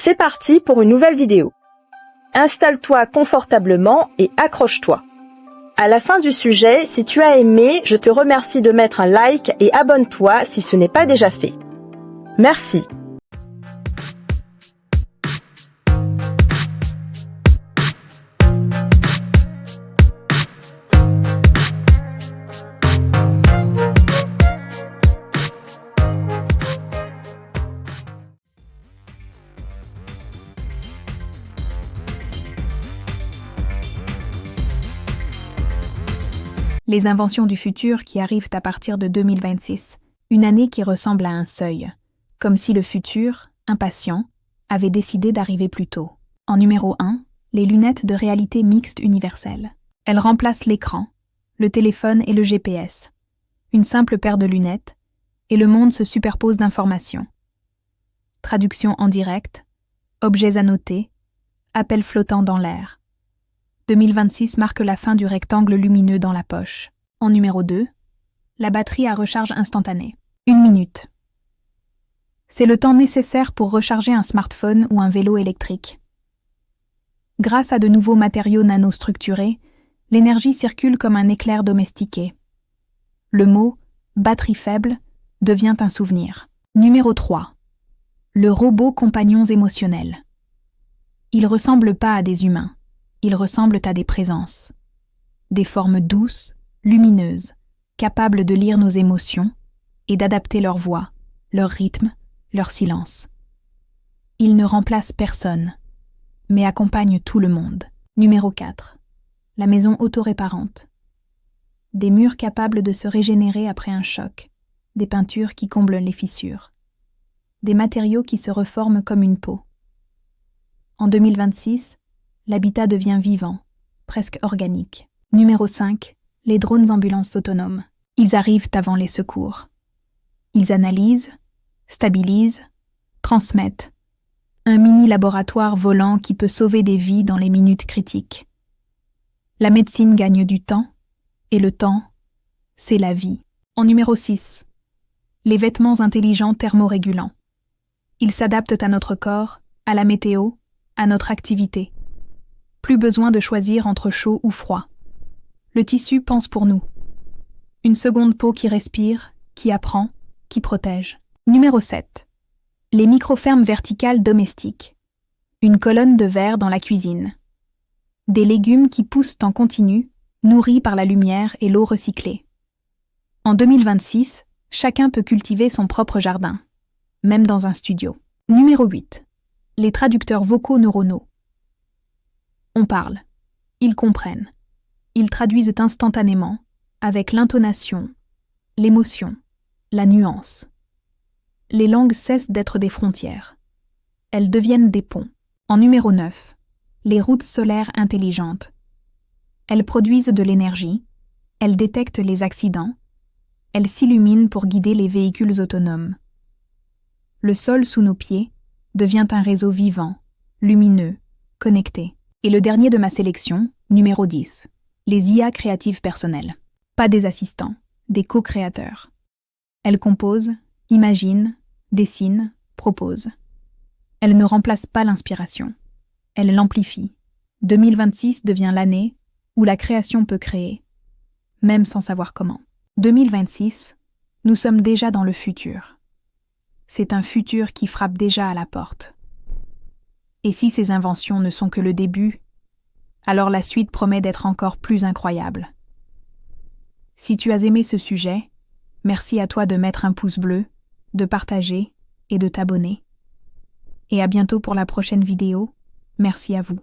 C'est parti pour une nouvelle vidéo. Installe-toi confortablement et accroche-toi. À la fin du sujet, si tu as aimé, je te remercie de mettre un like et abonne-toi si ce n'est pas déjà fait. Merci. Les inventions du futur qui arrivent à partir de 2026, une année qui ressemble à un seuil, comme si le futur, impatient, avait décidé d'arriver plus tôt. En numéro 1, les lunettes de réalité mixte universelle. Elles remplacent l'écran, le téléphone et le GPS. Une simple paire de lunettes, et le monde se superpose d'informations. Traduction en direct, objets annotés, appels flottants dans l'air. 2026 marque la fin du rectangle lumineux dans la poche. En numéro 2, la batterie à recharge instantanée. 1 minute. C'est le temps nécessaire pour recharger un smartphone ou un vélo électrique. Grâce à de nouveaux matériaux nanostructurés, l'énergie circule comme un éclair domestiqué. Le mot « batterie faible » devient un souvenir. Numéro 3. Le robot compagnons émotionnels. Ils ne ressemblent pas à des humains. Ils ressemblent à des présences. Des formes douces, lumineuses, capables de lire nos émotions et d'adapter leur voix, leur rythme, leur silence. Ils ne remplacent personne, mais accompagnent tout le monde. Numéro 4. La maison autoréparante. Des murs capables de se régénérer après un choc, des peintures qui comblent les fissures, des matériaux qui se reforment comme une peau. En 2026, l'habitat devient vivant, presque organique. Numéro 5. Les drones ambulances autonomes. Ils arrivent avant les secours. Ils analysent, stabilisent, transmettent. Un mini-laboratoire volant qui peut sauver des vies dans les minutes critiques. La médecine gagne du temps, et le temps, c'est la vie. En numéro 6. Les vêtements intelligents thermorégulants. Ils s'adaptent à notre corps, à la météo, à notre activité. Plus besoin de choisir entre chaud ou froid. Le tissu pense pour nous. Une seconde peau qui respire, qui apprend, qui protège. Numéro 7. Les microfermes verticales domestiques. Une colonne de verre dans la cuisine. Des légumes qui poussent en continu, nourris par la lumière et l'eau recyclée. En 2026, chacun peut cultiver son propre jardin, même dans un studio. Numéro 8. Les traducteurs vocaux neuronaux. On parle, ils comprennent, ils traduisent instantanément, avec l'intonation, l'émotion, la nuance. Les langues cessent d'être des frontières. Elles deviennent des ponts. En numéro 9, les routes solaires intelligentes. Elles produisent de l'énergie, elles détectent les accidents, elles s'illuminent pour guider les véhicules autonomes. Le sol sous nos pieds devient un réseau vivant, lumineux, connecté. Et le dernier de ma sélection, numéro 10, les IA créatives personnelles. Pas des assistants, des co-créateurs. Elles composent, imaginent, dessinent, proposent. Elles ne remplacent pas l'inspiration. Elles l'amplifient. 2026 devient l'année où la création peut créer, même sans savoir comment. 2026, nous sommes déjà dans le futur. C'est un futur qui frappe déjà à la porte. Et si ces inventions ne sont que le début, alors la suite promet d'être encore plus incroyable. Si tu as aimé ce sujet, merci à toi de mettre un pouce bleu, de partager et de t'abonner. Et à bientôt pour la prochaine vidéo. Merci à vous.